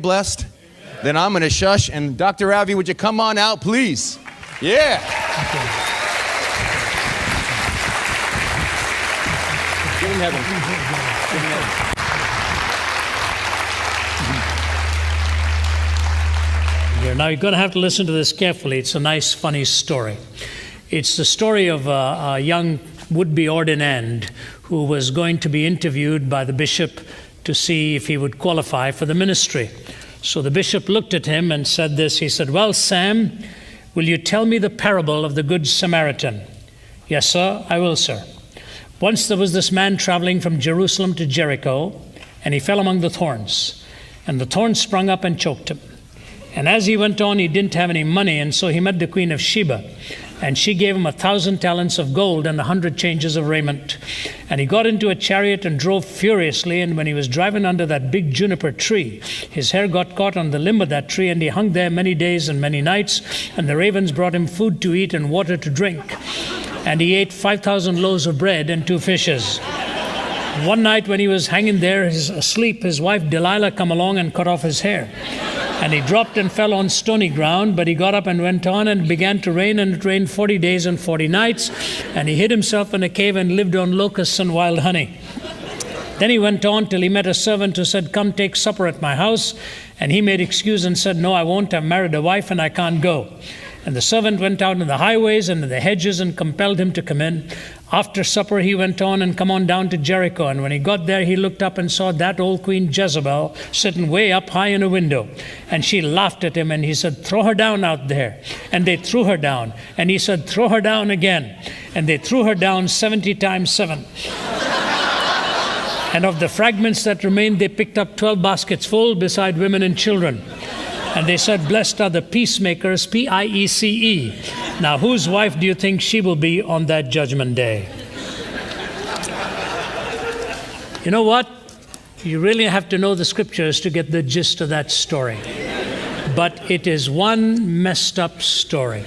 blessed? Then I'm going to shush. And Dr. Ravi, would you come on out, please? Yeah. Give him heaven. Give him heaven. Now you're going to have to listen to this carefully. It's a nice, funny story. It's the story of a young would-be ordinand who was going to be interviewed by the bishop to see if he would qualify for the ministry. So the bishop looked at him and said this. He said, "Well, Sam, will you tell me the parable of the Good Samaritan?" "Yes, sir, I will, sir. Once there was this man traveling from Jerusalem to Jericho, and he fell among the thorns, and the thorns sprung up and choked him. And as he went on, he didn't have any money, and so he met the Queen of Sheba, and she gave him 1,000 talents of gold and 100 changes of raiment. And he got into a chariot and drove furiously, and when he was driving under that big juniper tree, his hair got caught on the limb of that tree, and he hung there many days and many nights, and the ravens brought him food to eat and water to drink. And he ate 5,000 loaves of bread and 2 fishes. One night when he was hanging there asleep, his wife Delilah come along and cut off his hair. And he dropped and fell on stony ground, but he got up and went on, and it began to rain, and it rained 40 days and 40 nights. And he hid himself in a cave and lived on locusts and wild honey. Then he went on till he met a servant who said, "Come take supper at my house." And he made excuse and said, "No, I won't. I've married a wife and I can't go." And the servant went out in the highways and in the hedges and compelled him to come in. After supper, he went on and come on down to Jericho. And when he got there, he looked up and saw that old Queen Jezebel sitting way up high in a window. And she laughed at him, and he said, "Throw her down out there." And they threw her down. And he said, "Throw her down again." And they threw her down 70 times 7. And of the fragments that remained, they picked up 12 baskets full, beside women and children. And they said, "Blessed are the peacemakers," P-I-E-C-E. Now, whose wife do you think she will be on that judgment day? You know what? You really have to know the scriptures to get the gist of that story. But it is one messed up story.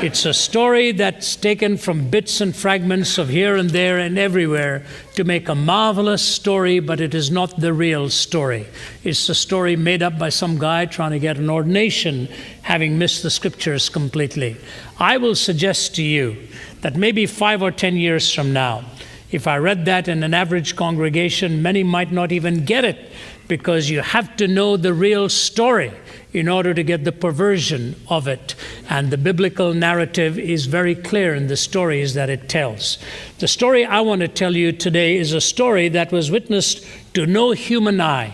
It's a story that's taken from bits and fragments of here and there and everywhere to make a marvelous story, but it is not the real story. It's a story made up by some guy trying to get an ordination, having missed the scriptures completely. I will suggest to you that maybe 5 or 10 years from now, if I read that in an average congregation, many might not even get it, because you have to know the real story in order to get the perversion of it. And the biblical narrative is very clear in the stories that it tells. The story I want to tell you today is a story that was witnessed to no human eye.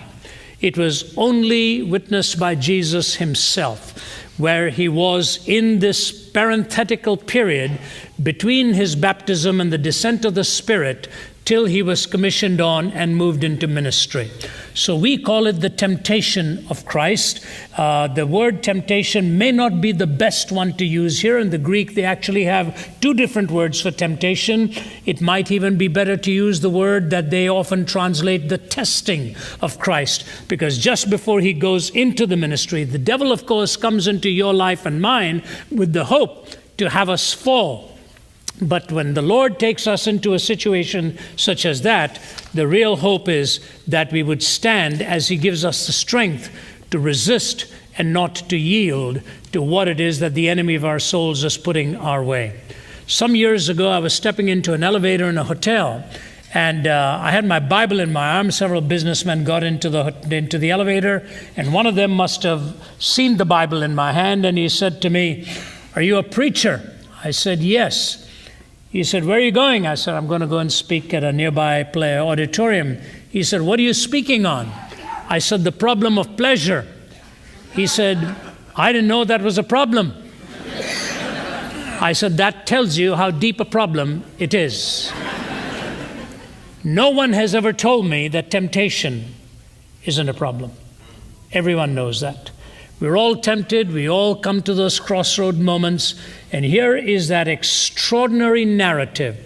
It was only witnessed by Jesus himself, where he was in this parenthetical period between his baptism and the descent of the Spirit, till he was commissioned on and moved into ministry. So we call it the temptation of Christ. The word temptation may not be the best one to use here. In the Greek, they actually have 2 different words for temptation. It might even be better to use the word that they often translate the testing of Christ, because just before he goes into the ministry, the devil, of course, comes into your life and mine with the hope to have us fall. But when the Lord takes us into a situation such as that, the real hope is that we would stand as he gives us the strength to resist and not to yield to what it is that the enemy of our souls is putting our way. Some years ago, I was stepping into an elevator in a hotel, and I had my Bible in my arm. Several businessmen got into the elevator, and one of them must have seen the Bible in my hand, and he said to me, "Are you a preacher?" I said, "Yes." He said, "Where are you going?" I said, "I'm going to go and speak at a nearby auditorium." He said, "What are you speaking on?" I said, "The problem of pleasure." He said, "I didn't know that was a problem." I said, "That tells you how deep a problem it is." No one has ever told me that temptation isn't a problem. Everyone knows that. We're all tempted. We all come to those crossroad moments. And here is that extraordinary narrative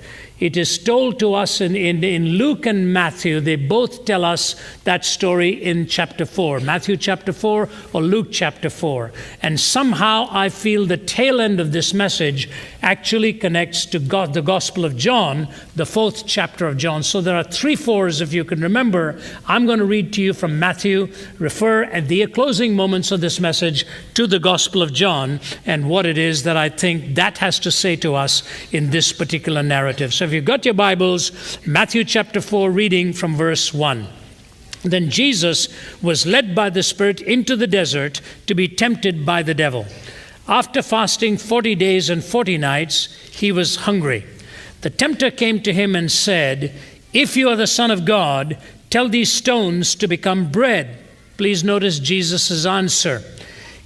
It is told to us in Luke and Matthew. They both tell us that story in chapter 4, Matthew chapter 4 or Luke chapter 4. And somehow I feel the tail end of this message actually connects to the Gospel of John, the 4th chapter of John. So there are 3 4s, if you can remember. I'm going to read to you from Matthew, refer at the closing moments of this message to the Gospel of John and what it is that I think that has to say to us in this particular narrative. So if you've got your Bibles, Matthew chapter 4, reading from verse 1. Then Jesus was led by the Spirit into the desert to be tempted by the devil. After fasting 40 days and 40 nights, he was hungry. The tempter came to him and said, "If you are the Son of God, tell these stones to become bread." Please notice Jesus' answer.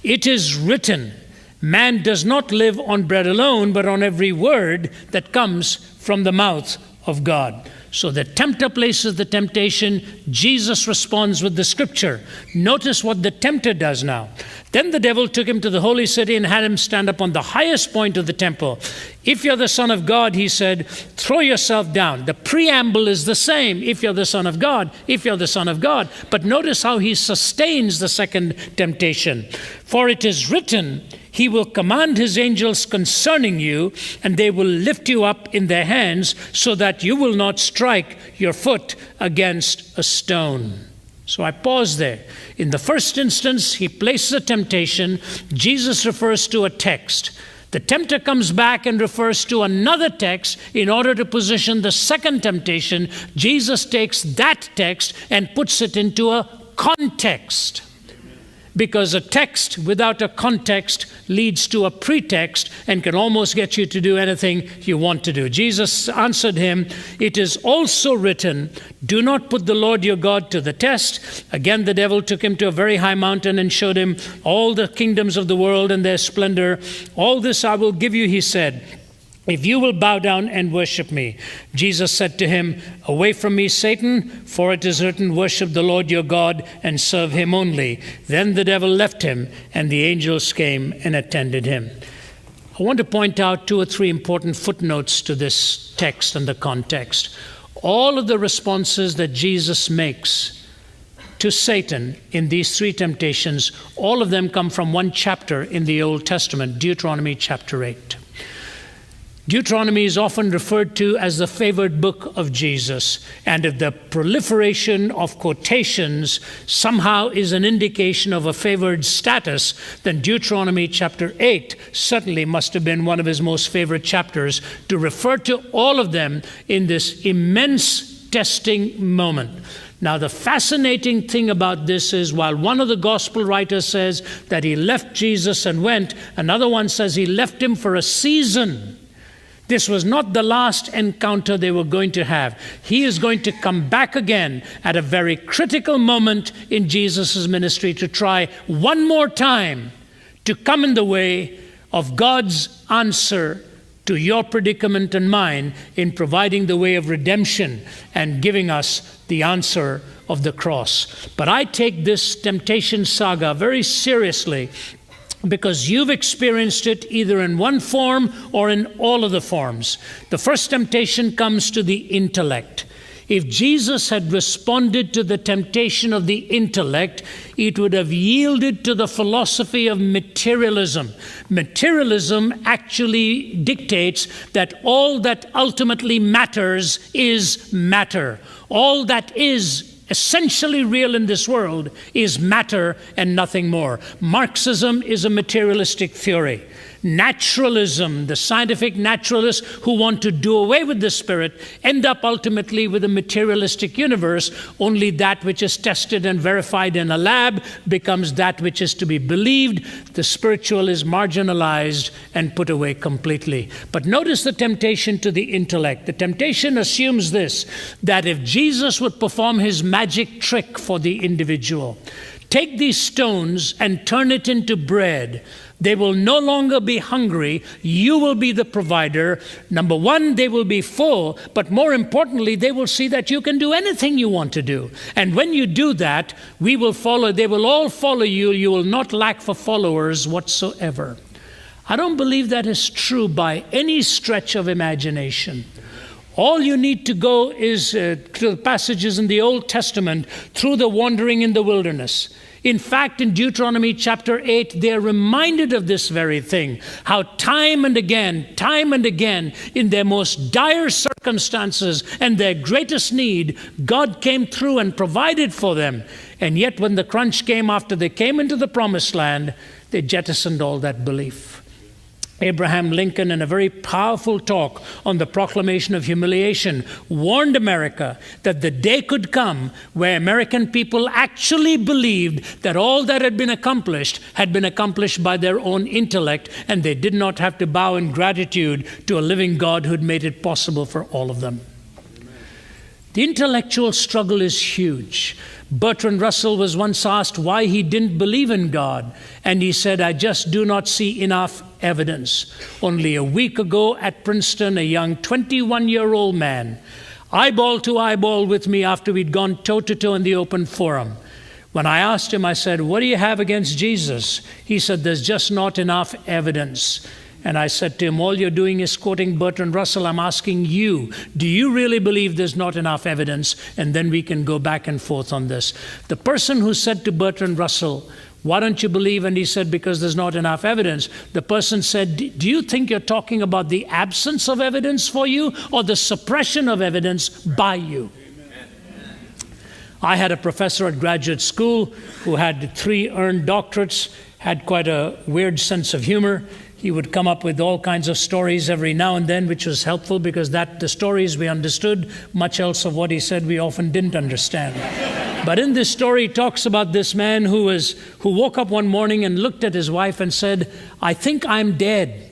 "It is written, man does not live on bread alone, but on every word that comes from the mouth of God." So the tempter places the temptation. Jesus responds with the scripture. Notice what the tempter does now. Then the devil took him to the holy city and had him stand up on the highest point of the temple. "If you're the Son of God," he said, "throw yourself down." The preamble is the same. If you're the Son of God, if you're the Son of God. But notice how he sustains the second temptation. "For it is written, he will command his angels concerning you, and they will lift you up in their hands so that you will not strike your foot against a stone." So I pause there. In the first instance, he places a temptation. Jesus refers to a text. The tempter comes back and refers to another text in order to position the second temptation. Jesus takes that text and puts it into a context. Because a text without a context leads to a pretext and can almost get you to do anything you want to do. Jesus answered him, "It is also written, do not put the Lord your God to the test." Again, the devil took him to a very high mountain and showed him all the kingdoms of the world and their splendor. "All this I will give you," he said, "if you will bow down and worship me." Jesus said to him, "Away from me, Satan, for it is written, worship the Lord your God and serve him only." Then the devil left him, and the angels came and attended him. I want to point out 2 or 3 important footnotes to this text and the context. All of the responses that Jesus makes to Satan in these 3 temptations, all of them come from one chapter in the Old Testament, Deuteronomy chapter 8. Deuteronomy is often referred to as the favored book of Jesus, and if the proliferation of quotations somehow is an indication of a favored status, then Deuteronomy chapter 8 certainly must have been one of his most favorite chapters to refer to all of them in this immense testing moment. Now, the fascinating thing about this is while one of the gospel writers says that he left Jesus and went, another one says he left him for a season. This was not the last encounter they were going to have. He is going to come back again at a very critical moment in Jesus' ministry to try one more time to come in the way of God's answer to your predicament and mine in providing the way of redemption and giving us the answer of the cross. But I take this temptation saga very seriously, because you've experienced it either in one form or in all of the forms. The first temptation comes to the intellect. If Jesus had responded to the temptation of the intellect, it would have yielded to the philosophy of materialism. Materialism actually dictates that all that ultimately matters is matter. All that is essentially real in this world is matter and nothing more. Marxism is a materialistic theory. Naturalism, the scientific naturalists who want to do away with the spirit, end up ultimately with a materialistic universe. Only that which is tested and verified in a lab becomes that which is to be believed. The spiritual is marginalized and put away completely. But notice the temptation to the intellect. The temptation assumes this, that if Jesus would perform his magic trick for the individual, take these stones and turn it into bread, they will no longer be hungry. You will be the provider. Number one, they will be full, but more importantly, they will see that you can do anything you want to do. And when you do that, we will follow, they will all follow you. You will not lack for followers whatsoever. I don't believe that is true by any stretch of imagination. All you need to go is to the passages in the Old Testament through the wandering in the wilderness. In fact, in Deuteronomy chapter 8, they are reminded of this very thing, how time and again, in their most dire circumstances and their greatest need, God came through and provided for them. And yet when the crunch came after they came into the promised land, they jettisoned all that belief. Abraham Lincoln, in a very powerful talk on the proclamation of humiliation, warned America that the day could come where American people actually believed that all that had been accomplished by their own intellect, and they did not have to bow in gratitude to a living God who'd made it possible for all of them. The intellectual struggle is huge. Bertrand Russell was once asked why he didn't believe in God, and he said, "I just do not see enough evidence." Only a week ago at Princeton, a young 21-year-old man, eyeball to eyeball with me after we'd gone toe-to-toe in the open forum. When I asked him, I said, "What do you have against Jesus?" He said, "There's just not enough evidence." And I said to him, all you're doing is quoting Bertrand Russell. I'm asking you, do you really believe there's not enough evidence? And then we can go back and forth on this. The person who said to Bertrand Russell, "Why don't you believe?" And he said, "Because there's not enough evidence." The person said, "Do you think you're talking about the absence of evidence for you or the suppression of evidence by you?" I had a professor at graduate school who had 3 earned doctorates, had quite a weird sense of humor. He would come up with all kinds of stories every now and then, which was helpful because the stories we understood. Much else of what he said we often didn't understand. But in this story, he talks about this man who woke up one morning and looked at his wife and said, "I think I'm dead."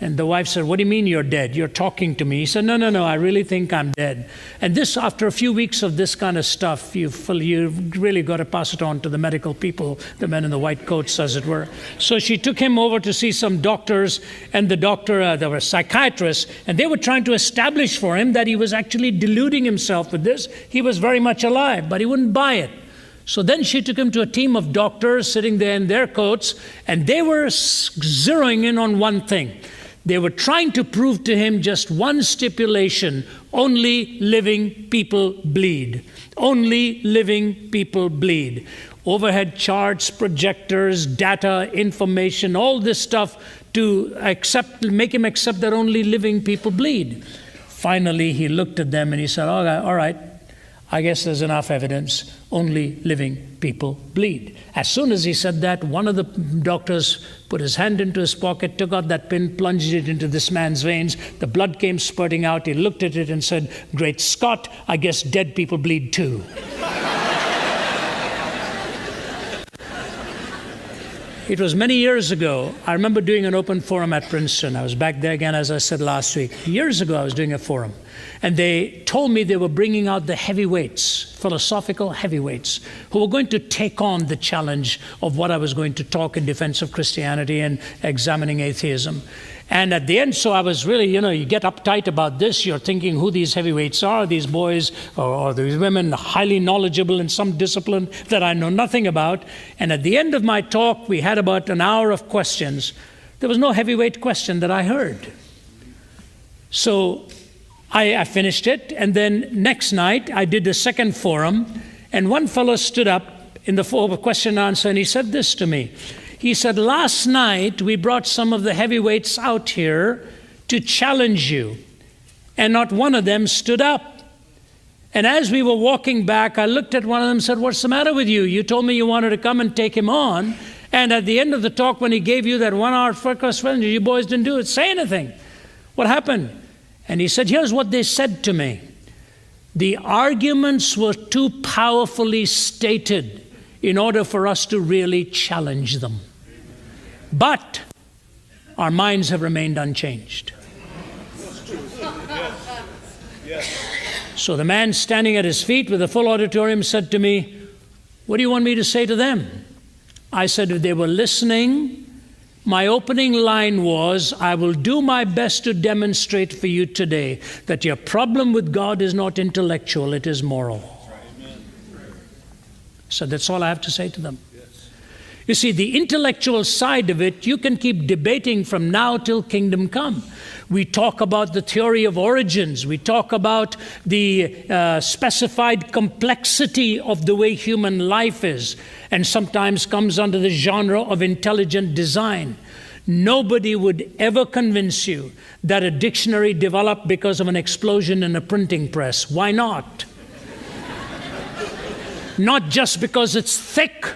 And the wife said, "What do you mean you're dead? You're talking to me." He said, No, I really think I'm dead." And this, after a few weeks of this kind of stuff, you've really got to pass it on to the medical people, the men in the white coats, as it were. So she took him over to see some doctors, and there were psychiatrists, and they were trying to establish for him that he was actually deluding himself with this. He was very much alive, but he wouldn't buy it. So then she took him to a team of doctors sitting there in their coats, and they were zeroing in on one thing. They were trying to prove to him just one stipulation: only living people bleed. Only living people bleed. Overhead charts, projectors, data, information, all this stuff to make him accept that only living people bleed. Finally, he looked at them and he said, all right, I guess there's enough evidence. Only living people bleed. As soon as he said that, one of the doctors put his hand into his pocket, took out that pin, plunged it into this man's veins. The blood came spurting out. He looked at it and said, "Great Scott, I guess dead people bleed too." It was many years ago. I remember doing an open forum at Princeton. I was back there again, as I said last week. Years ago, I was doing a forum. And they told me they were bringing out the heavyweights, philosophical heavyweights, who were going to take on the challenge of what I was going to talk in defense of Christianity and examining atheism. And at the end, so I was really, you get uptight about this. You're thinking who these heavyweights are, these boys or these women, highly knowledgeable in some discipline that I know nothing about. And at the end of my talk, we had about an hour of questions. There was no heavyweight question that I heard. So I finished it, and then next night I did a second forum, and one fellow stood up in the question and answer, and he said this to me. He said, "Last night we brought some of the heavyweights out here to challenge you, and not one of them stood up. And as we were walking back, I looked at one of them and said, 'What's the matter with you? You told me you wanted to come and take him on, and at the end of the talk when he gave you that 1 hour first question, you boys didn't say anything. What happened?' And he said, 'Here's what they said to me. The arguments were too powerfully stated in order for us to really challenge them. But our minds have remained unchanged.'" So the man standing at his feet with a full auditorium said to me, "What do you want me to say to them?" I said, if they were listening, my opening line was, "I will do my best to demonstrate for you today that your problem with God is not intellectual, it is moral." So that's all I have to say to them. You see, the intellectual side of it, you can keep debating from now till kingdom come. We talk about the theory of origins. We talk about the specified complexity of the way human life is, and sometimes comes under the genre of intelligent design. Nobody would ever convince you that a dictionary developed because of an explosion in a printing press. Why not? Not just because it's thick,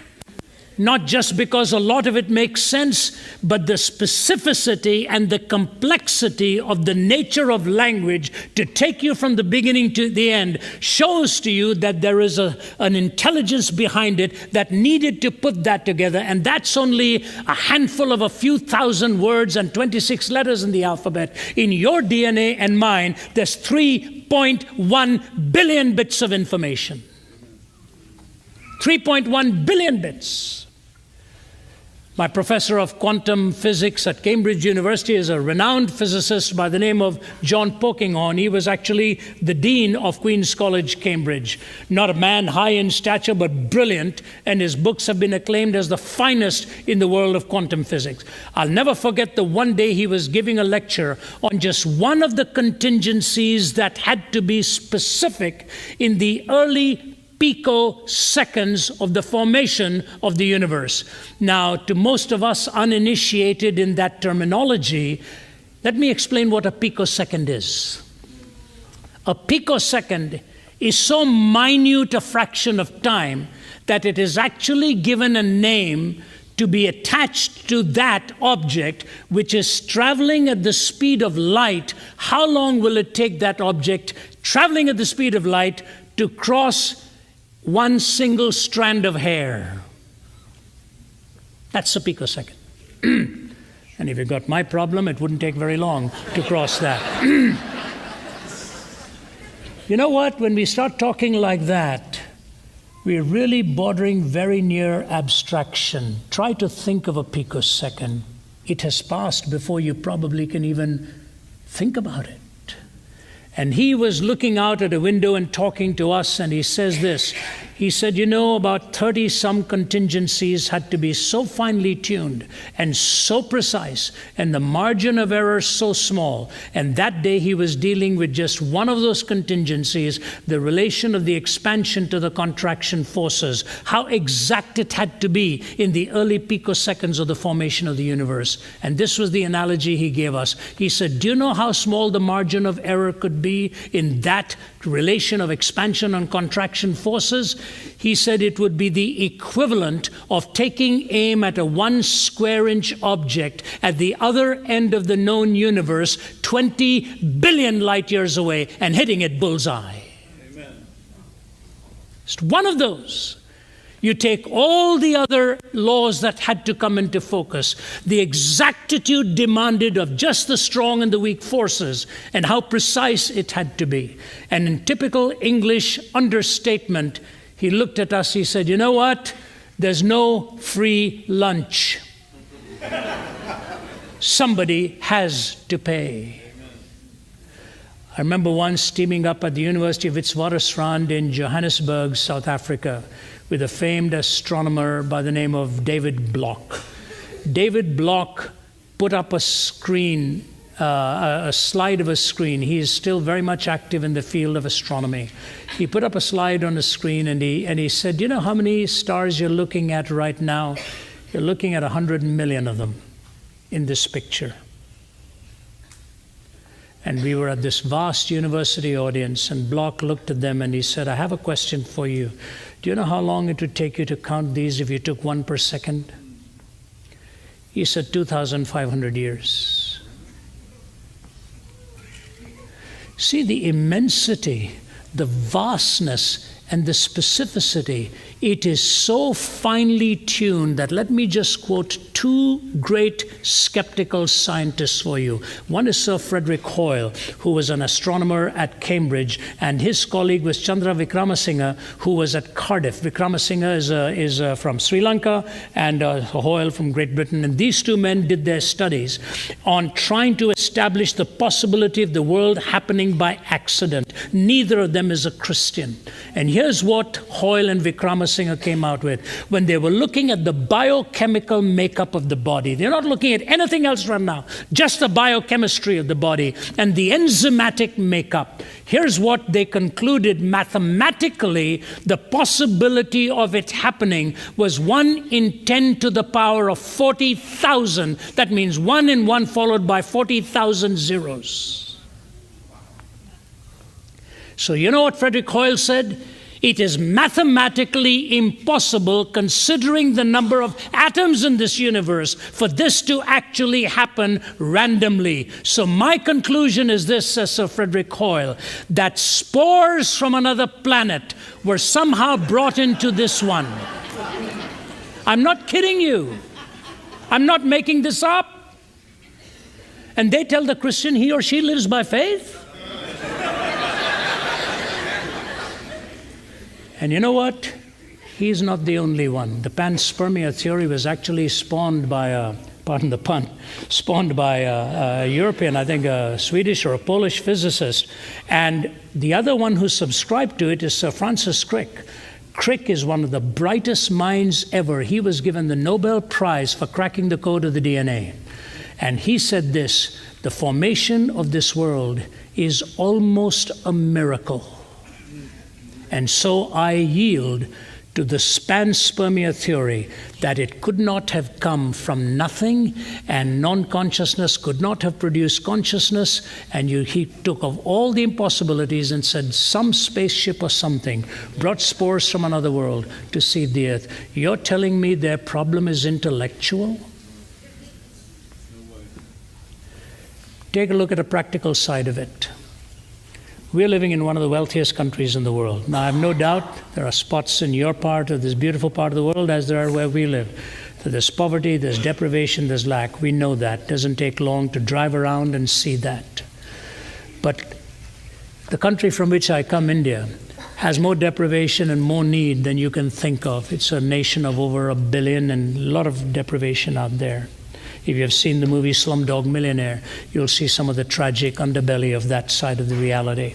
not just because a lot of it makes sense, but the specificity and the complexity of the nature of language to take you from the beginning to the end shows to you that there is an intelligence behind it that needed to put that together. And that's only a handful of a few thousand words and 26 letters in the alphabet. In your DNA and mine, there's 3.1 billion bits of information. 3.1 billion bits. My professor of quantum physics at Cambridge University is a renowned physicist by the name of John Polkinghorne. He was actually the dean of Queen's College, Cambridge. Not a man high in stature, but brilliant, and his books have been acclaimed as the finest in the world of quantum physics. I'll never forget the one day he was giving a lecture on just one of the contingencies that had to be specific in the early picoseconds of the formation of the universe. Now, to most of us uninitiated in that terminology, let me explain what a picosecond is. A picosecond is so minute a fraction of time that it is actually given a name to be attached to that object which is traveling at the speed of light. How long will it take that object traveling at the speed of light to cross one single strand of hair? That's a picosecond. And if you got my problem, it wouldn't take very long to cross that. You know what? When we start talking like that, we're really bordering very near abstraction. Try to think of a picosecond. It has passed before you probably can even think about it. And he was looking out at a window and talking to us, and he says this. He said, you know, about 30-some contingencies had to be so finely tuned and so precise, and the margin of error so small. And that day he was dealing with just one of those contingencies, the relation of the expansion to the contraction forces, how exact it had to be in the early picoseconds of the formation of the universe. And this was the analogy he gave us. He said, do you know how small the margin of error could be in that relation of expansion and contraction forces? He said it would be the equivalent of taking aim at a 1 square inch object at the other end of the known universe, 20 billion light years away, and hitting it bullseye. Amen. It's one of those. You take all the other laws that had to come into focus, the exactitude demanded of just the strong and the weak forces, and how precise it had to be. And in typical English understatement, he looked at us, he said, you know what? There's no free lunch. Somebody has to pay. I remember once teaming up at the University of Witwatersrand in Johannesburg, South Africa, with a famed astronomer by the name of David Block. David Block put up a screen, a slide of a screen. He is still very much active in the field of astronomy. He put up a slide on the screen and he said, you know how many stars you're looking at right now? You're looking at 100 million of them in this picture. And we were at this vast university audience, and Block looked at them and he said, I have a question for you. Do you know how long it would take you to count these if you took one per second? He said 2,500 years. See the immensity, the vastness, and the specificity. It is so finely tuned that, let me just quote two great skeptical scientists for you. One is Sir Frederick Hoyle, who was an astronomer at Cambridge, and his colleague was Chandra Wickramasinghe, who was at Cardiff. Wickramasinghe is from Sri Lanka, and Hoyle from Great Britain. And these two men did their studies on trying to establish the possibility of the world happening by accident. Neither of them is a Christian. And here's what Hoyle and Wickramasinghe Singer came out with, when they were looking at the biochemical makeup of the body. They're not looking at anything else right now, just the biochemistry of the body and the enzymatic makeup. Here's what they concluded mathematically: the possibility of it happening was 1 in 10 to the power of 40,000. That means 1 in 1 followed by 40,000 zeros. So you know what Frederick Hoyle said? It is mathematically impossible, considering the number of atoms in this universe, for this to actually happen randomly. So my conclusion is this, says Sir Frederick Hoyle, that spores from another planet were somehow brought into this one. I'm not kidding you. I'm not making this up. And they tell the Christian he or she lives by faith. And you know what? He's not the only one. The panspermia theory was actually spawned by a, pardon the pun, spawned by a European, I think a Swedish or a Polish physicist. And the other one who subscribed to it is Sir Francis Crick. Crick is one of the brightest minds ever. He was given the Nobel Prize for cracking the code of the DNA. And he said this: the formation of this world is almost a miracle. And so I yield to the panspermia theory that it could not have come from nothing, and non-consciousness could not have produced consciousness. And he took of all the impossibilities and said some spaceship or something brought spores from another world to seed the earth. You're telling me their problem is intellectual? Take a look at the practical side of it. We're living in one of the wealthiest countries in the world. Now, I have no doubt there are spots in your part of this beautiful part of the world as there are where we live. So there's poverty, there's deprivation, there's lack. We know that. It doesn't take long to drive around and see that. But the country from which I come, India, has more deprivation and more need than you can think of. It's a nation of over 1 billion and a lot of deprivation out there. If you've seen the movie Slumdog Millionaire, you'll see some of the tragic underbelly of that side of the reality.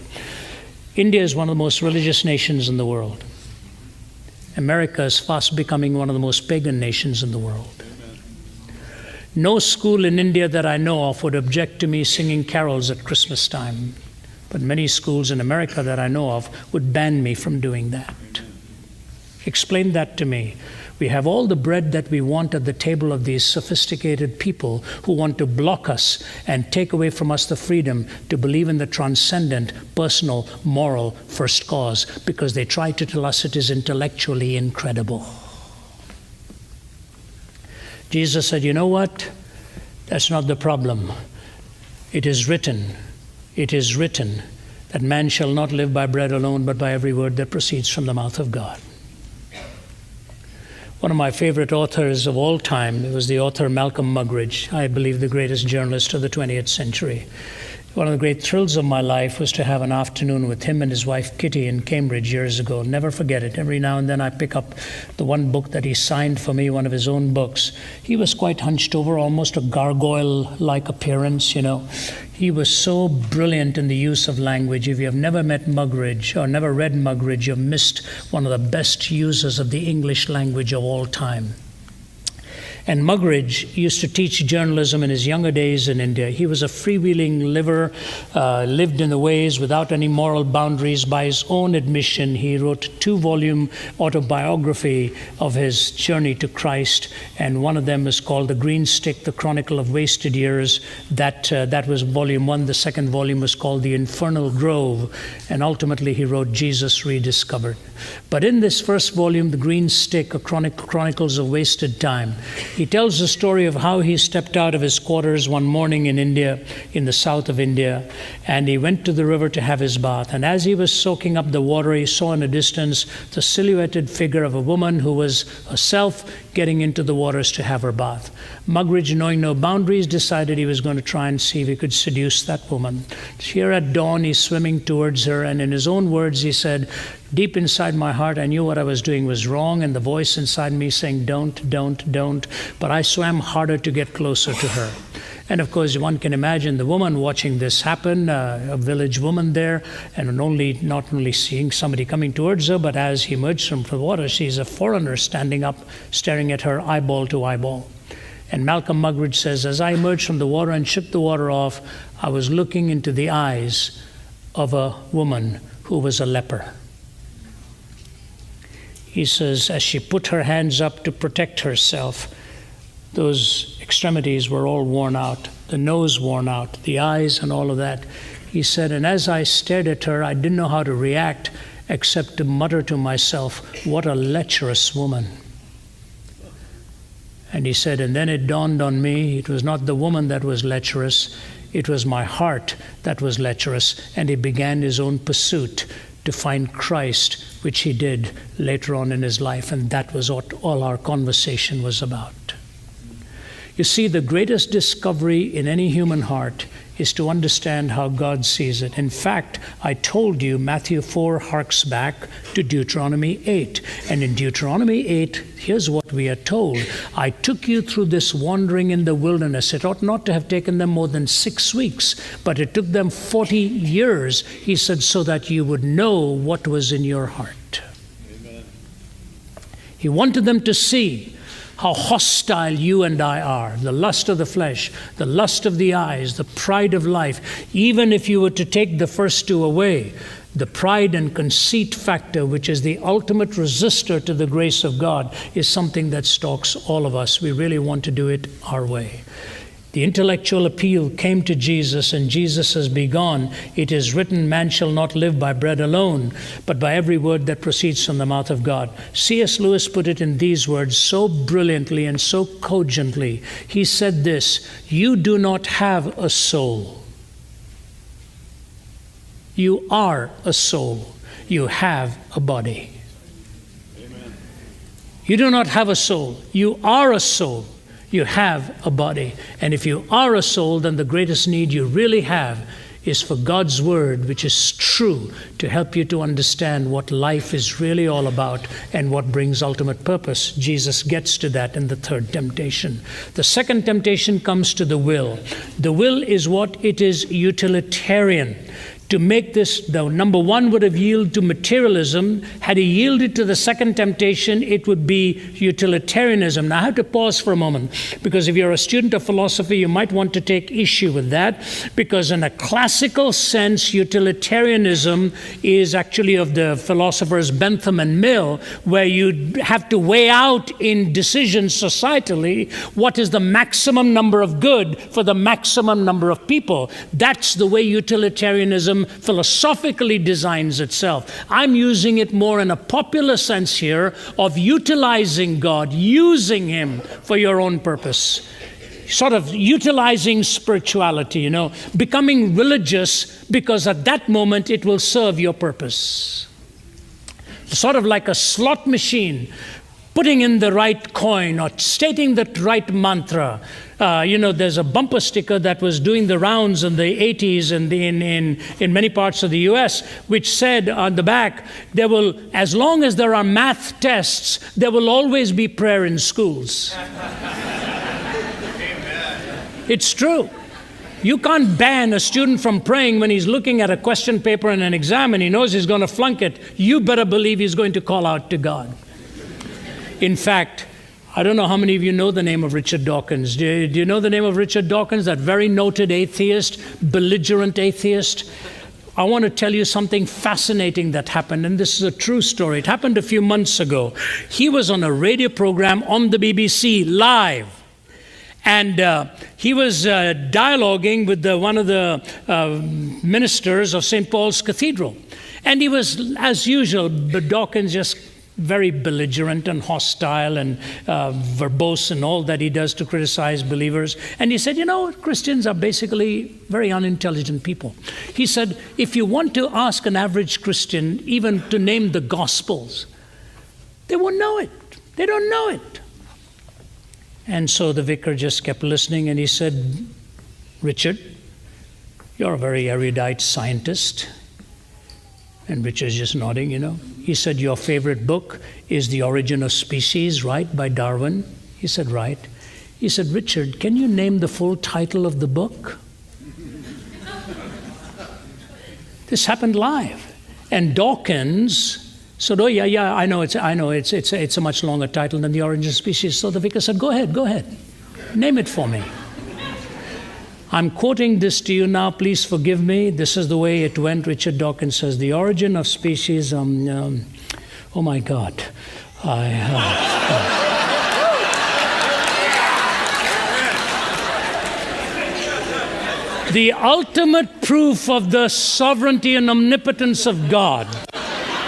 India is one of the most religious nations in the world. America is fast becoming one of the most pagan nations in the world. No school in India that I know of would object to me singing carols at Christmas time. But many schools in America that I know of would ban me from doing that. Explain that to me. We have all the bread that we want at the table of these sophisticated people who want to block us and take away from us the freedom to believe in the transcendent, personal, moral first cause, because they try to tell us it is intellectually incredible. Jesus said, you know what? That's not the problem. It is written that man shall not live by bread alone, but by every word that proceeds from the mouth of God. One of my favorite authors of all time was the author Malcolm Muggeridge, I believe the greatest journalist of the 20th century. One of the great thrills of my life was to have an afternoon with him and his wife Kitty in Cambridge years ago. Never forget it. Every now and then I pick up the one book that he signed for me, one of his own books. He was quite hunched over, almost a gargoyle-like appearance, you know. He was so brilliant in the use of language. If you have never met Muggeridge or never read Muggeridge, you've missed one of the best users of the English language of all time. And Muggeridge used to teach journalism in his younger days in India. He was a freewheeling liver, lived in the ways without any moral boundaries. By his own admission, he wrote a 2-volume autobiography of his journey to Christ, and one of them is called The Green Stick, The Chronicle of Wasted Years. That was volume 1. The second volume was called The Infernal Grove, and ultimately he wrote Jesus Rediscovered. But in this first volume, The Green Stick, Chronicles of Wasted Time, he tells the story of how he stepped out of his quarters one morning in India, in the south of India, and he went to the river to have his bath. And as he was soaking up the water, he saw in a distance the silhouetted figure of a woman who was herself getting into the waters to have her bath. Muggeridge, knowing no boundaries, decided he was going to try and see if he could seduce that woman. Here at dawn, he's swimming towards her, and in his own words, he said, "Deep inside my heart, I knew what I was doing was wrong, and the voice inside me saying, don't, don't, don't. But I swam harder to get closer to her." And of course, one can imagine the woman watching this happen, a village woman there, and not only seeing somebody coming towards her, but as he emerged from the water, she's a foreigner standing up, staring at her eyeball to eyeball. And Malcolm Muggeridge says, as I emerged from the water and shook the water off, I was looking into the eyes of a woman who was a leper. He says, as she put her hands up to protect herself, those extremities were all worn out, the nose worn out, the eyes and all of that. He said, and as I stared at her, I didn't know how to react except to mutter to myself, what a lecherous woman. And he said, and then it dawned on me, it was not the woman that was lecherous, it was my heart that was lecherous. And he began his own pursuit to find Christ, which he did later on in his life. And that was what all our conversation was about. You see, the greatest discovery in any human heart is to understand how God sees it. In fact, I told you Matthew 4 harks back to Deuteronomy 8. And in Deuteronomy 8, here's what we are told. I took you through this wandering in the wilderness. It ought not to have taken them more than 6 weeks, but it took them 40 years, he said, so that you would know what was in your heart. Amen. He wanted them to see how hostile you and I are, the lust of the flesh, the lust of the eyes, the pride of life. Even if you were to take the first two away, the pride and conceit factor, which is the ultimate resistor to the grace of God, is something that stalks all of us. We really want to do it our way. The intellectual appeal came to Jesus, and Jesus has begun. It is written, man shall not live by bread alone, but by every word that proceeds from the mouth of God. C.S. Lewis put it in these words so brilliantly and so cogently. He said this, you do not have a soul. You are a soul. You have a body. Amen. You do not have a soul. You are a soul. You have a body. And if you are a soul, then the greatest need you really have is for God's word, which is true, to help you to understand what life is really all about and what brings ultimate purpose. Jesus gets to that in the third temptation. The second temptation comes to the will. The will is what? It is utilitarian. To make this, the number one would have yielded to materialism. Had he yielded to the second temptation, it would be utilitarianism. Now, I have to pause for a moment, because if you're a student of philosophy, you might want to take issue with that, because in a classical sense, utilitarianism is actually of the philosophers Bentham and Mill, where you have to weigh out in decisions societally what is the maximum number of good for the maximum number of people. That's the way utilitarianism philosophically designs itself. I'm using it more in a popular sense here of utilizing God, using him for your own purpose. Sort of utilizing spirituality, becoming religious because at that moment it will serve your purpose. Sort of like a slot machine, putting in the right coin or stating the right mantra. There's a bumper sticker that was doing the rounds in the 80s and in many parts of the U.S., which said on the back, as long as there are math tests, there will always be prayer in schools. It's true. You can't ban a student from praying when he's looking at a question paper in an exam and he knows he's going to flunk it. You better believe he's going to call out to God. In fact, I don't know how many of you know the name of Richard Dawkins. Do you know the name of Richard Dawkins, that very noted atheist, belligerent atheist? I want to tell you something fascinating that happened, and this is a true story. It happened a few months ago. He was on a radio program on the BBC, live. And he was dialoguing with one of the ministers of St. Paul's Cathedral. And he was, as usual, Dawkins just very belligerent and hostile and verbose and all that he does to criticize believers. And he said, Christians are basically very unintelligent people. He said, if you want to ask an average Christian even to name the Gospels, they won't know it. They don't know it. And so the vicar just kept listening, and he said, Richard, you're a very erudite scientist. And Richard's just nodding, He said, your favorite book is The Origin of Species, right, by Darwin? He said, right. He said, Richard, can you name the full title of the book? This happened live. And Dawkins said, oh, yeah, I know, it's a much longer title than The Origin of Species. So the vicar said, go ahead, name it for me. I'm quoting this to you now, please forgive me. This is the way it went. Richard Dawkins says, The Origin of Species, oh my God. The ultimate proof of the sovereignty and omnipotence of God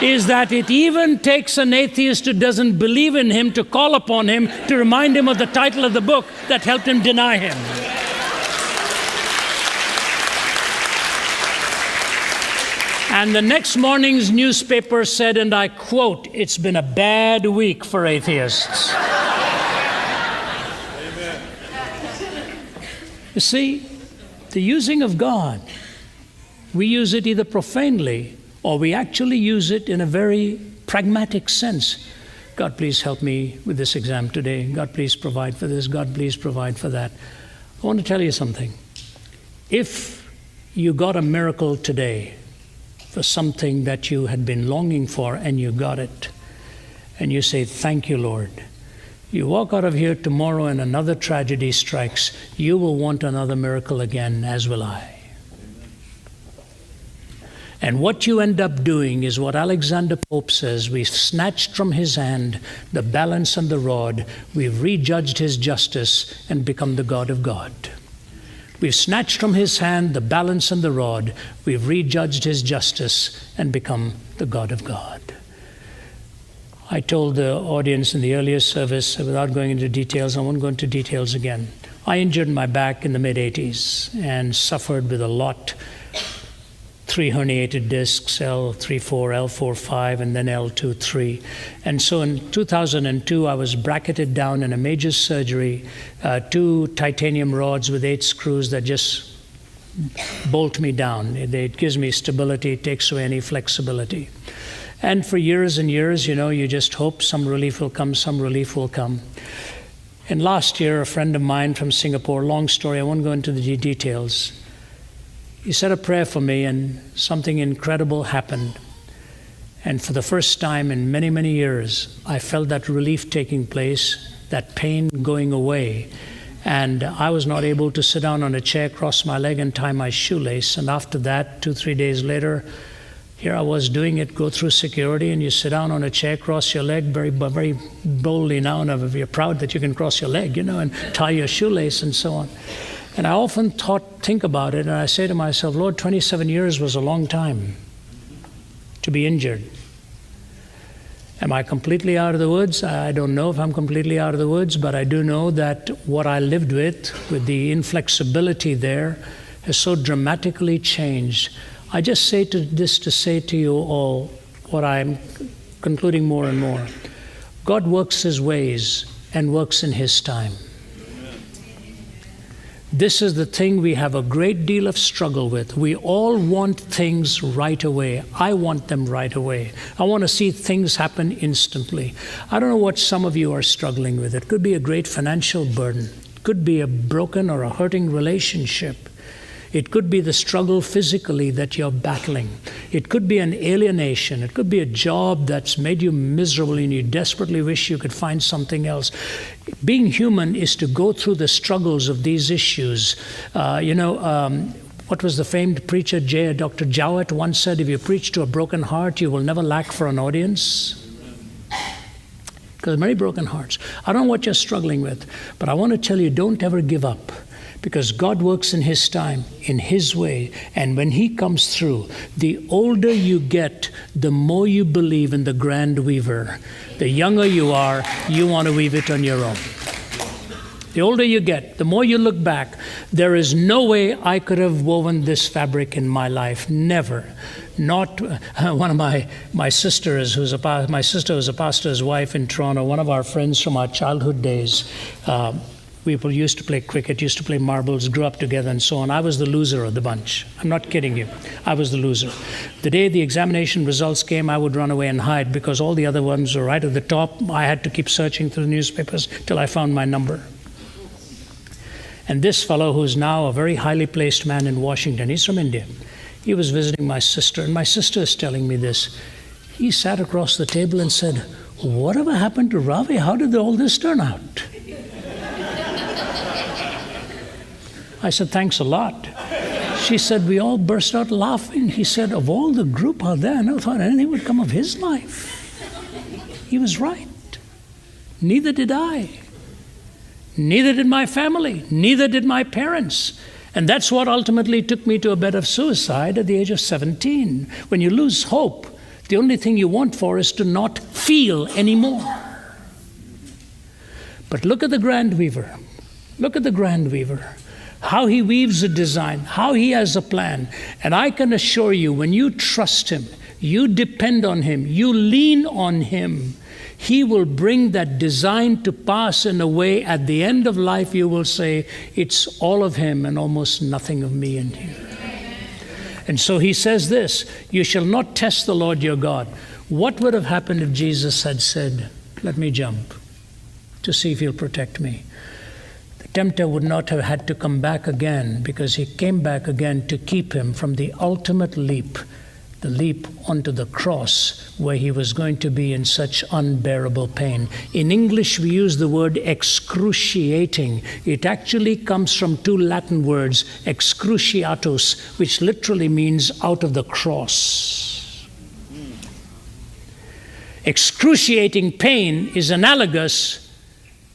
is that it even takes an atheist who doesn't believe in him to call upon him to remind him of the title of the book that helped him deny him. And the next morning's newspaper said, and I quote, it's been a bad week for atheists. Amen. You see, the using of God, we use it either profanely or we actually use it in a very pragmatic sense. God, please help me with this exam today. God, please provide for this. God, please provide for that. I want to tell you something. If you got a miracle today for something that you had been longing for and you got it, and you say, thank you, Lord. You walk out of here tomorrow and another tragedy strikes, you will want another miracle again, as will I. And what you end up doing is what Alexander Pope says, we've snatched from his hand the balance and the rod, we've rejudged his justice and become the God of God. We've snatched from his hand the balance and the rod, we've rejudged his justice and become the God of God. I told the audience in the earlier service, without going into details, I won't go into details again. I injured my back in the mid-'80s and suffered with a lot. 3 herniated discs, L3-4, L4-5, and then L2-3. And so in 2002, I was bracketed down in a major surgery, 2 titanium rods with 8 screws that just bolt me down. It gives me stability, it takes away any flexibility. And for years and years, you just hope some relief will come, some relief will come. And last year, a friend of mine from Singapore, long story, I won't go into the details, he said a prayer for me and something incredible happened. And for the first time in many, many years, I felt that relief taking place, that pain going away. And I was not able to sit down on a chair, cross my leg and tie my shoelace. And after that, 2-3 days later, here I was doing it, go through security, and you sit down on a chair, cross your leg very boldly now, and you're proud that you can cross your leg, and tie your shoelace and so on. And I often think about it, and I say to myself, Lord, 27 years was a long time to be injured. Am I completely out of the woods? I don't know if I'm completely out of the woods, but I do know that what I lived with the inflexibility there, has so dramatically changed. I just say this to say to you all what I'm concluding more and more. God works his ways and works in his time. This is the thing we have a great deal of struggle with. We all want things right away. I want them right away. I want to see things happen instantly. I don't know what some of you are struggling with. It could be a great financial burden. It could be a broken or a hurting relationship. It could be the struggle physically that you're battling. It could be an alienation. It could be a job that's made you miserable and you desperately wish you could find something else. Being human is to go through the struggles of these issues. What was the famed preacher, Dr. Jowett once said, if you preach to a broken heart, you will never lack for an audience. Because many broken hearts. I don't know what you're struggling with, but I want to tell you, don't ever give up. Because God works in his time, in his way, and when he comes through, the older you get, the more you believe in the grand weaver. The younger you are, you want to weave it on your own. The older you get, the more you look back, there is no way I could have woven this fabric in my life, never. Not one of my sisters, my sister was a pastor's wife in Toronto, one of our friends from our childhood days. People used to play cricket, used to play marbles, grew up together and so on. I was the loser of the bunch. I'm not kidding you. I was the loser. The day the examination results came, I would run away and hide because all the other ones were right at the top. I had to keep searching through the newspapers till I found my number. And this fellow, who's now a very highly placed man in Washington, he's from India. He was visiting my sister, and my sister is telling me this. He sat across the table and said, "Whatever happened to Ravi? How did all this turn out?" I said, "Thanks a lot." She said, "We all burst out laughing." He said, "Of all the group out there, I never thought anything would come of his life." He was right. Neither did I. Neither did my family. Neither did my parents. And that's what ultimately took me to a bed of suicide at the age of 17. When you lose hope, the only thing you want for is to not feel anymore. But look at the Grand Weaver. Look at the Grand Weaver. How he weaves a design, how he has a plan. And I can assure you, when you trust him, you depend on him, you lean on him, he will bring that design to pass in a way at the end of life you will say, it's all of him and almost nothing of me in here. And so he says this, you shall not test the Lord your God. What would have happened if Jesus had said, let me jump to see if he'll protect me? The tempter would not have had to come back again, because he came back again to keep him from the ultimate leap, the leap onto the cross, where he was going to be in such unbearable pain. In English, we use the word excruciating. It actually comes from two Latin words, excruciatus, which literally means out of the cross. Excruciating pain is analogous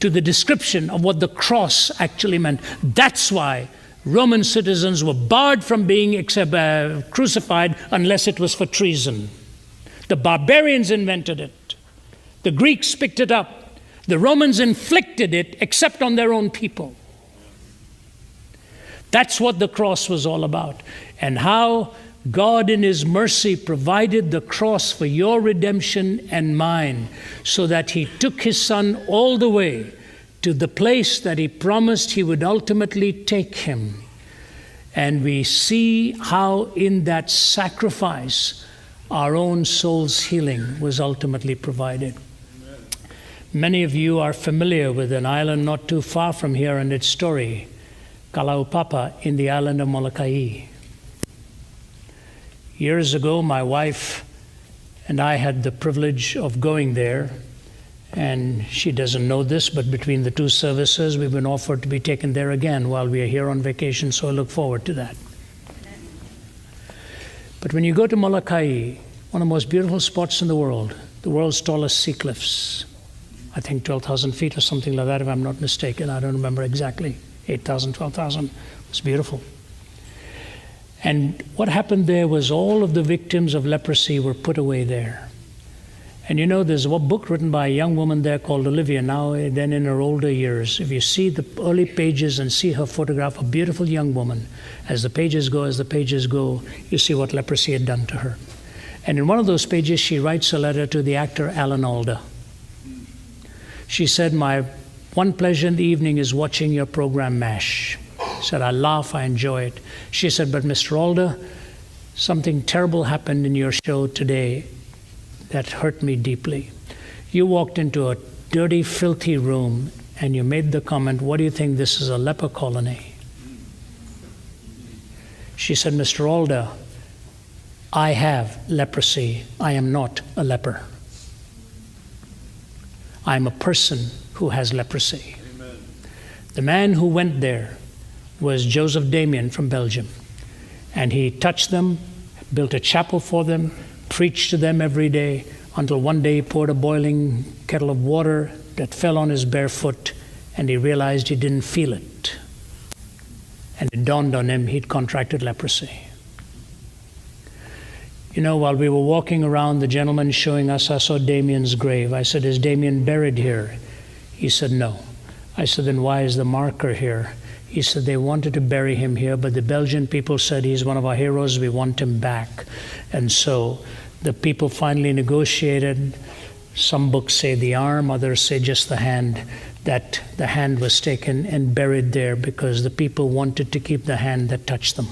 to the description of what the cross actually meant. That's why Roman citizens were barred from being crucified unless it was for treason. The barbarians invented it. The Greeks picked it up. The Romans inflicted it except on their own people. That's what the cross was all about. And how God in his mercy provided the cross for your redemption and mine, so that he took his son all the way to the place that he promised he would ultimately take him. And we see how in that sacrifice our own soul's healing was ultimately provided. Amen. Many of you are familiar with an island not too far from here and its story, Kalaupapa in the island of Molokai. Years ago, my wife and I had the privilege of going there. And she doesn't know this, but between the two services, we've been offered to be taken there again while we are here on vacation, so I look forward to that. But when you go to Molokai, one of the most beautiful spots in the world's tallest sea cliffs, I think 12,000 feet or something like that, if I'm not mistaken. I don't remember exactly. 8,000, 12,000. It's beautiful. And what happened there was all of the victims of leprosy were put away there. And you know, there's a book written by a young woman there called Olivia, now then in her older years. If you see the early pages and see her photograph, a beautiful young woman, as the pages go, you see what leprosy had done to her. And in one of those pages, she writes a letter to the actor Alan Alda. She said, my one pleasure in the evening is watching your program MASH. She said, I laugh, I enjoy it. She said, but Mr. Alda, something terrible happened in your show today that hurt me deeply. You walked into a dirty, filthy room and you made the comment, what do you think, this is a leper colony? She said, Mr. Alda, I have leprosy. I am not a leper. I'm a person who has leprosy. Amen. The man who went there was Joseph Damien from Belgium. And he touched them, built a chapel for them, preached to them every day, until one day he poured a boiling kettle of water that fell on his bare foot, and he realized he didn't feel it. And it dawned on him he'd contracted leprosy. You know, while we were walking around, the gentleman showing us, I saw Damien's grave. I said, is Damien buried here? He said, no. I said, then why is the marker here? He said, they wanted to bury him here, but the Belgian people said, he's one of our heroes, we want him back. And so the people finally negotiated. Some books say the arm, others say just the hand, that the hand was taken and buried there because the people wanted to keep the hand that touched them.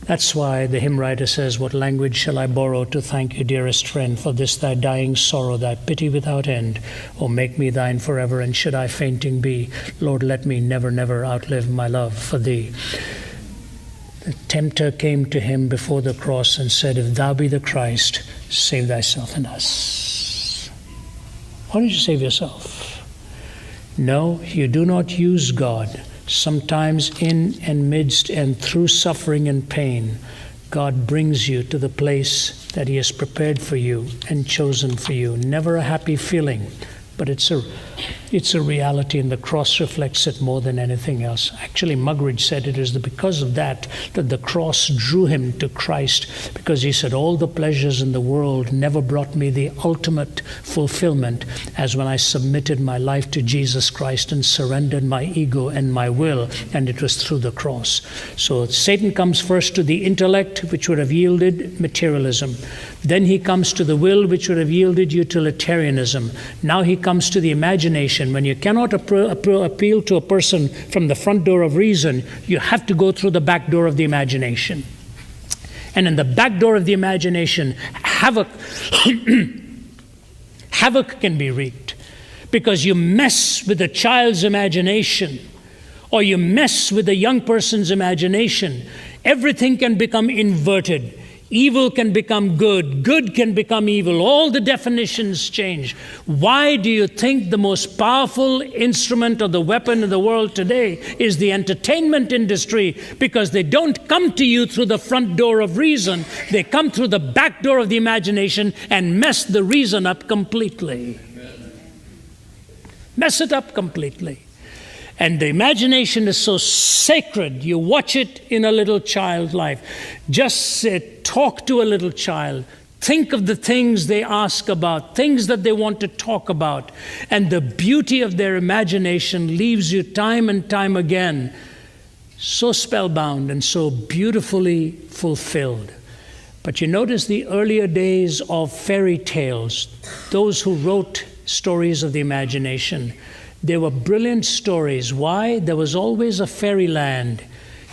That's why the hymn writer says, what language shall I borrow to thank you, dearest friend, for this thy dying sorrow, thy pity without end? O make me thine forever, and should I fainting be, Lord, let me never, never outlive my love for thee. The tempter came to him before the cross and said, if thou be the Christ, save thyself and us. Why don't you save yourself? No, you do not use God. Sometimes in and midst and through suffering and pain, God brings you to the place that He has prepared for you and chosen for you. Never a happy feeling, but it's a reality, and the cross reflects it more than anything else. Actually, Muggeridge said it is because of that the cross drew him to Christ, because he said, all the pleasures in the world never brought me the ultimate fulfillment as when I submitted my life to Jesus Christ and surrendered my ego and my will, and it was through the cross. So Satan comes first to the intellect, which would have yielded materialism. Then he comes to the will, which would have yielded utilitarianism. Now he comes to the imagination. When you cannot appeal to a person from the front door of reason, you have to go through the back door of the imagination. And in the back door of the imagination, havoc can be wreaked. Because you mess with a child's imagination, or you mess with a young person's imagination, everything can become inverted. Evil can become good. Good can become evil. All the definitions change. Why do you think the most powerful instrument or the weapon in the world today is the entertainment industry? Because they don't come to you through the front door of reason. They come through the back door of the imagination and mess the reason up completely. Mess it up completely. And the imagination is so sacred. You watch it in a little child's life. Just talk to a little child. Think of the things they ask about, things that they want to talk about. And the beauty of their imagination leaves you time and time again so spellbound and so beautifully fulfilled. But you notice the earlier days of fairy tales, those who wrote stories of the imagination, they were brilliant stories. Why? There was always a fairyland.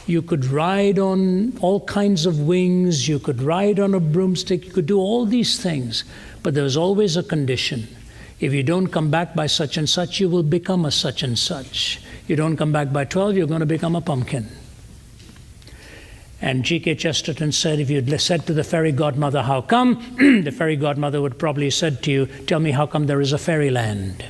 You could ride on all kinds of wings. You could ride on a broomstick. You could do all these things. But there was always a condition. If you don't come back by such and such, you will become a such and such. You don't come back by 12, you're going to become a pumpkin. And G.K. Chesterton said, if you'd said to the fairy godmother, how come? The fairy godmother would probably have said to you, tell me how come there is a fairyland.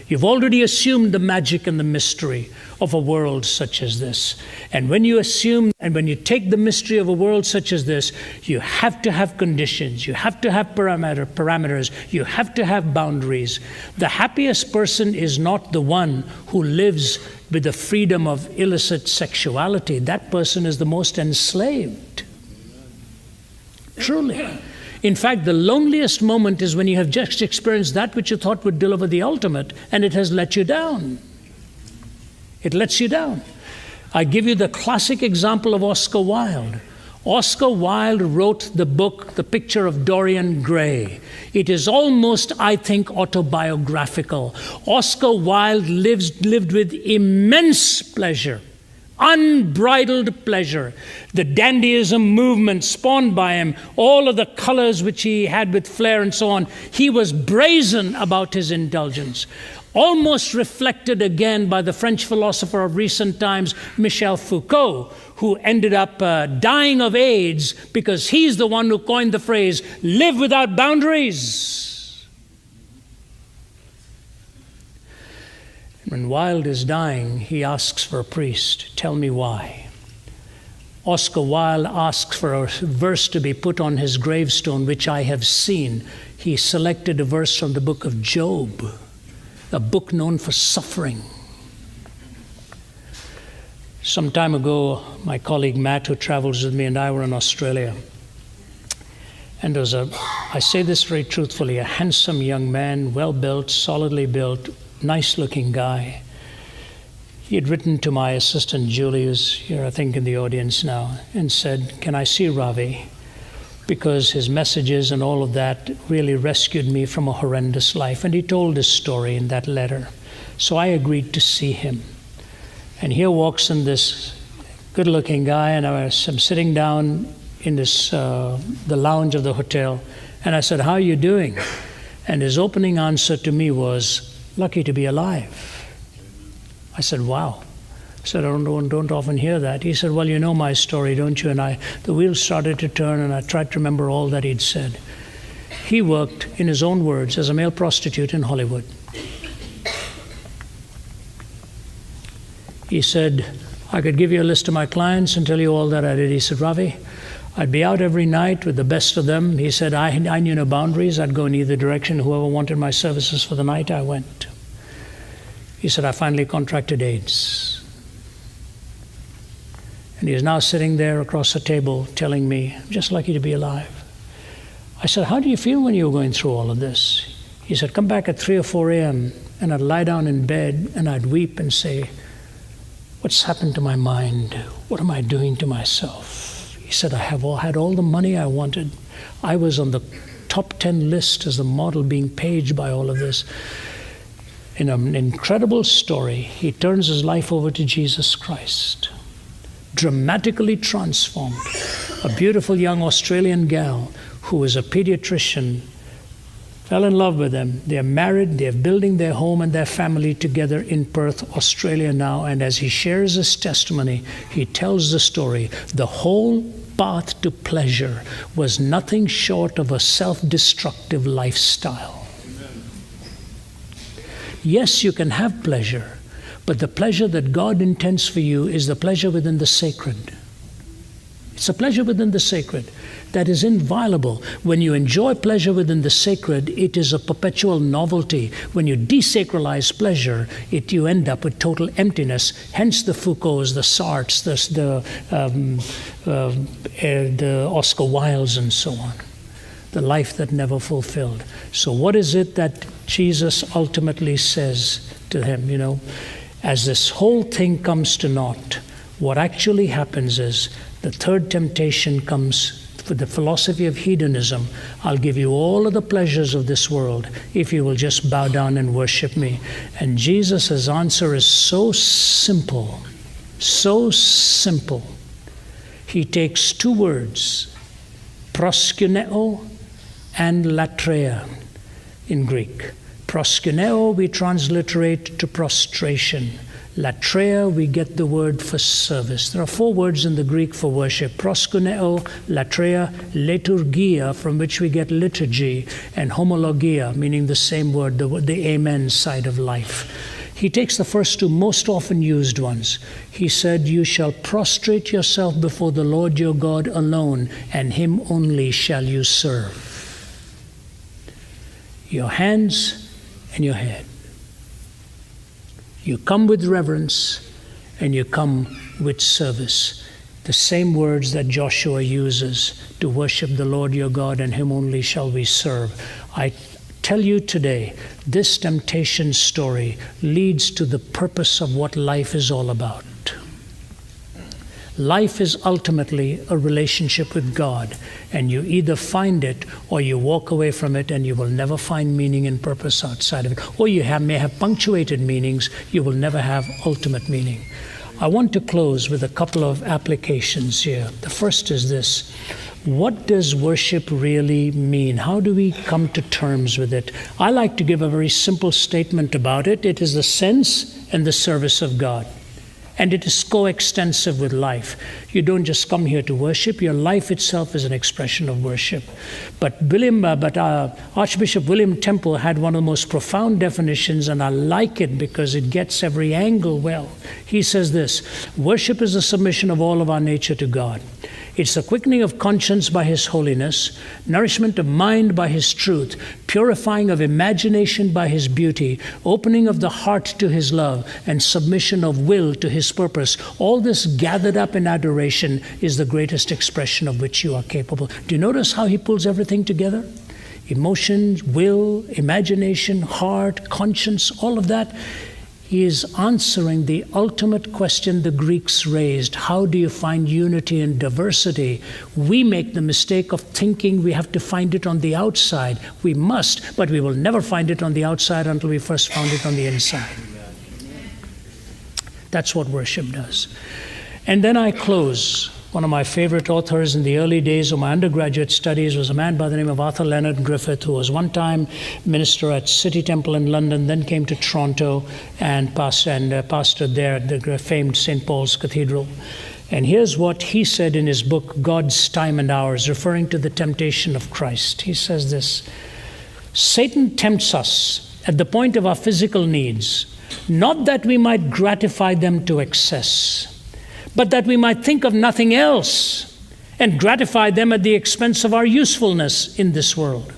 You've already assumed the magic and the mystery of a world such as this. And when you assume and when you take the mystery of a world such as this, you have to have conditions. You have to have parameters. You have to have boundaries. The happiest person is not the one who lives with the freedom of illicit sexuality. That person is the most enslaved. Truly. In fact, the loneliest moment is when you have just experienced that which you thought would deliver the ultimate, and it has let you down. It lets you down. I give you the classic example of Oscar Wilde. Oscar Wilde wrote the book, The Picture of Dorian Gray. It is almost, I think, autobiographical. Oscar Wilde lived with immense pleasure. Unbridled pleasure. The dandyism movement spawned by him, all of the colors which he had with flair and so on, he was brazen about his indulgence. Almost reflected again by the French philosopher of recent times, Michel Foucault, who ended up dying of AIDS because he's the one who coined the phrase, live without boundaries. When Wilde is dying, he asks for a priest. Tell me why. Oscar Wilde asks for a verse to be put on his gravestone, which I have seen. He selected a verse from the book of Job, a book known for suffering. Some time ago, my colleague Matt, who travels with me, and I were in Australia. And there was I say this very truthfully, a handsome young man, well-built, solidly built, nice-looking guy. He had written to my assistant, Julie, who's here, I think, in the audience now, and said, can I see Ravi? Because his messages and all of that really rescued me from a horrendous life. And he told his story in that letter. So I agreed to see him. And here walks in this good-looking guy, and I'm sitting down in this the lounge of the hotel, and I said, "How are you doing?" And his opening answer to me was, "Lucky to be alive." I said, "Wow." I said, "I don't often hear that." He said, "Well, you know my story, don't you?" And the wheels started to turn, and I tried to remember all that he'd said. He worked, in his own words, as a male prostitute in Hollywood. He said, "I could give you a list of my clients and tell you all that I did." He said, "Ravi, I'd be out every night with the best of them." He said, I knew no boundaries. I'd go in either direction. Whoever wanted my services for the night, I went. He said, "I finally contracted AIDS." And he is now sitting there across the table telling me, "I'm just lucky to be alive." I said, "How do you feel when you were going through all of this?" He said, "Come back at 3 or 4 a.m. and I'd lie down in bed and I'd weep and say, what's happened to my mind? What am I doing to myself?" He said, "I had all the money I wanted. I was on the top 10 list as a model being paged by all of this." In an incredible story, he turns his life over to Jesus Christ. Dramatically transformed. A beautiful young Australian gal who was a pediatrician fell in love with him. They're married, they're building their home and their family together in Perth, Australia now. And as he shares his testimony, he tells the story. The whole path to pleasure was nothing short of a self-destructive lifestyle. Amen. Yes, you can have pleasure, but the pleasure that God intends for you is the pleasure within the sacred. It's a pleasure within the sacred that is inviolable. When you enjoy pleasure within the sacred, it is a perpetual novelty. When you desacralize pleasure, you end up with total emptiness. Hence the Foucaults, the Sartres, the Oscar Wildes, and so on. The life that never fulfilled. So what is it that Jesus ultimately says to him? As this whole thing comes to naught, what actually happens is the third temptation comes for the philosophy of hedonism. I'll give you all of the pleasures of this world if you will just bow down and worship me. And Jesus' answer is so simple, so simple. He takes 2 words, proskuneo and latreia in Greek. Proskuneo we transliterate to prostration. Latreia, we get the word for service. There are 4 words in the Greek for worship. Proskuneo, latreia, liturgia, from which we get liturgy, and homologia, meaning the same word, the amen side of life. He takes the first 2 most often used ones. He said, "You shall prostrate yourself before the Lord your God alone, and him only shall you serve." Your hands and your head. You come with reverence and you come with service. The same words that Joshua uses to worship the Lord your God, and him only shall we serve. I tell you today, this temptation story leads to the purpose of what life is all about. Life is ultimately a relationship with God, and you either find it or you walk away from it, and you will never find meaning and purpose outside of it. Or you may have punctuated meanings, you will never have ultimate meaning. I want to close with a couple of applications here. The first is this. What does worship really mean? How do we come to terms with it? I like to give a very simple statement about it. It is the sense and the service of God. And it is coextensive with life. You don't just come here to worship. Your life itself is an expression of worship. But Archbishop William Temple had one of the most profound definitions, and I like it because it gets every angle well. He says this: worship is the submission of all of our nature to God. It's the quickening of conscience by his holiness, nourishment of mind by his truth, purifying of imagination by his beauty, opening of the heart to his love, and submission of will to his purpose. All this gathered up in adoration is the greatest expression of which you are capable. Do you notice how he pulls everything together? Emotions, will, imagination, heart, conscience, all of that. He is answering the ultimate question the Greeks raised. How do you find unity in diversity? We make the mistake of thinking we have to find it on the outside. We must, but we will never find it on the outside until we first found it on the inside. That's what worship does. And then I close. One of my favorite authors in the early days of my undergraduate studies was a man by the name of Arthur Leonard Griffith, who was one time minister at City Temple in London, then came to Toronto and pastored there at the famed St. Paul's Cathedral. And here's what he said in his book, God's Time and Ours, referring to the temptation of Christ. He says this: Satan tempts us at the point of our physical needs, not that we might gratify them to excess, but that we might think of nothing else and gratify them at the expense of our usefulness in this world.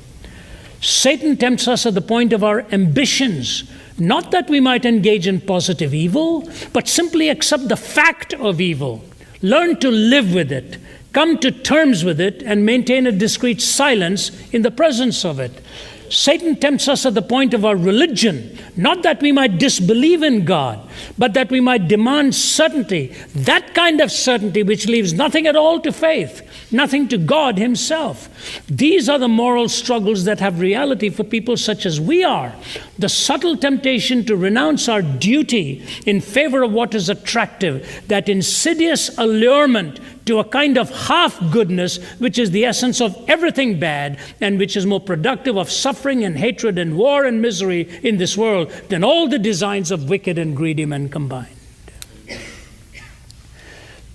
Satan tempts us at the point of our ambitions, not that we might engage in positive evil, but simply accept the fact of evil, learn to live with it, come to terms with it, and maintain a discreet silence in the presence of it. Satan tempts us at the point of our religion, not that we might disbelieve in God, but that we might demand certainty, that kind of certainty which leaves nothing at all to faith, nothing to God himself. These are the moral struggles that have reality for people such as we are. The subtle temptation to renounce our duty in favor of what is attractive, that insidious allurement to a kind of half-goodness, which is the essence of everything bad, and which is more productive of suffering and hatred and war and misery in this world than all the designs of wicked and greedy men combined.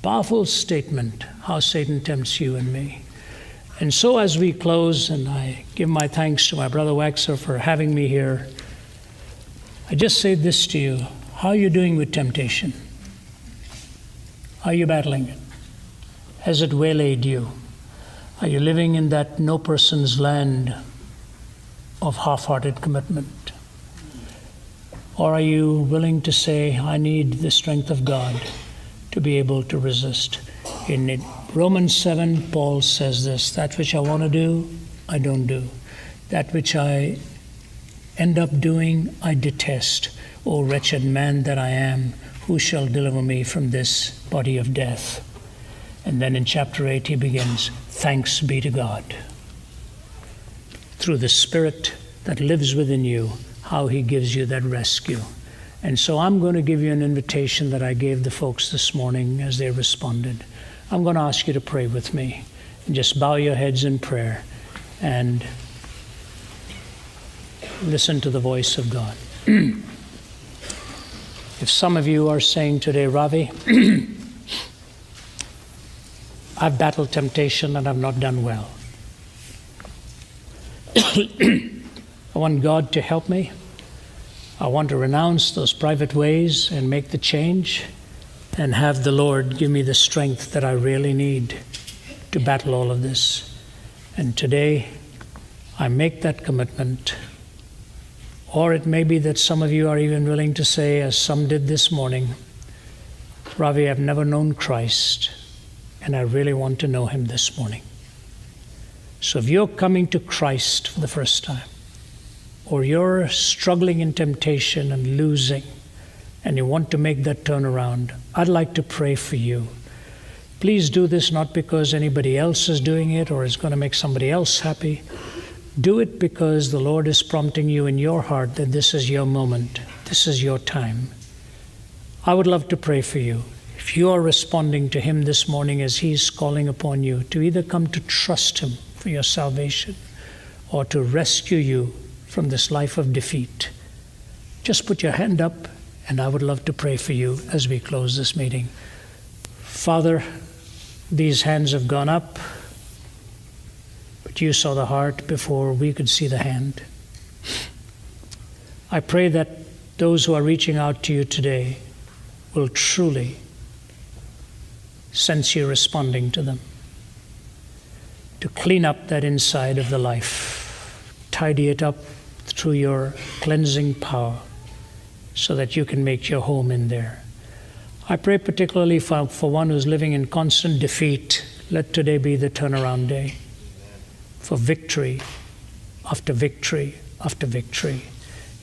Powerful statement, how Satan tempts you and me. And so as we close, and I give my thanks to my brother Waxer for having me here, I just say this to you: how are you doing with temptation? How are you battling it? Has it waylaid you? Are you living in that no person's land of half-hearted commitment? Or are you willing to say, I need the strength of God to be able to resist? In Romans 7, Paul says this: that which I want to do, I don't do. That which I end up doing, I detest. O wretched man that I am, who shall deliver me from this body of death? And then in chapter 8 he begins, thanks be to God, through the Spirit that lives within you, how he gives you that rescue. And so I'm going to give you an invitation that I gave the folks this morning as they responded. I'm going to ask you to pray with me, and just bow your heads in prayer and listen to the voice of God. If some of you are saying today, Ravi, I've battled temptation and I've not done well. I want God to help me. I want to renounce those private ways and make the change, and have the Lord give me the strength that I really need to battle all of this. And today, I make that commitment. Or it may be that some of you are even willing to say, as some did this morning, Ravi, I've never known Christ, and I really want to know him this morning. So if you're coming to Christ for the first time, or you're struggling in temptation and losing, and you want to make that turnaround, I'd like to pray for you. Please do this not because anybody else is doing it or is going to make somebody else happy. Do it because the Lord is prompting you in your heart that this is your moment, this is your time. I would love to pray for you. If you are responding to him this morning as he's calling upon you to either come to trust him for your salvation or to rescue you from this life of defeat, just put your hand up and I would love to pray for you as we close this meeting. Father, these hands have gone up, but you saw the heart before we could see the hand. I pray that those who are reaching out to you today will truly sense you responding to them, to clean up that inside of the life, tidy it up through your cleansing power so that you can make your home in there. I pray particularly for one who's living in constant defeat. Let today be the turnaround day for victory after victory after victory.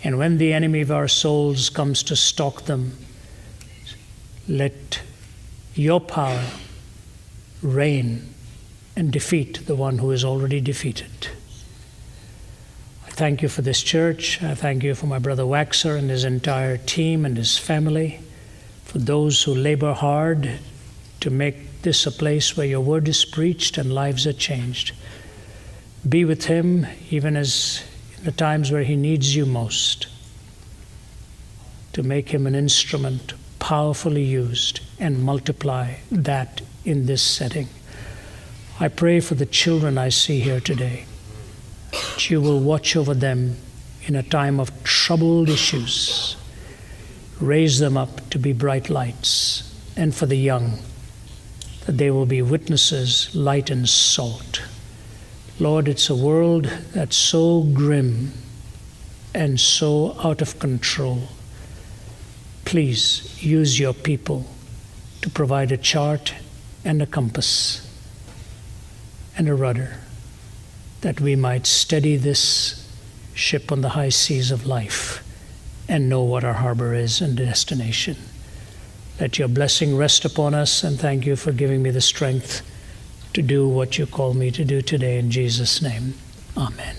And when the enemy of our souls comes to stalk them, let your power reign and defeat the one who is already defeated. I thank you for this church. I thank you for my brother Waxer and his entire team and his family, for those who labor hard to make this a place where your word is preached and lives are changed. Be with him even as in the times where he needs you most, to make him an instrument powerfully used and multiply that in this setting. I pray for the children I see here today, that you will watch over them in a time of troubled issues. Raise them up to be bright lights, and for the young, that they will be witnesses, light and salt. Lord, it's a world that's so grim and so out of control. Please use your people to provide a chart and a compass and a rudder, that we might steady this ship on the high seas of life and know what our harbor is and destination. Let your blessing rest upon us, and thank you for giving me the strength to do what you call me to do today. In Jesus' name, amen.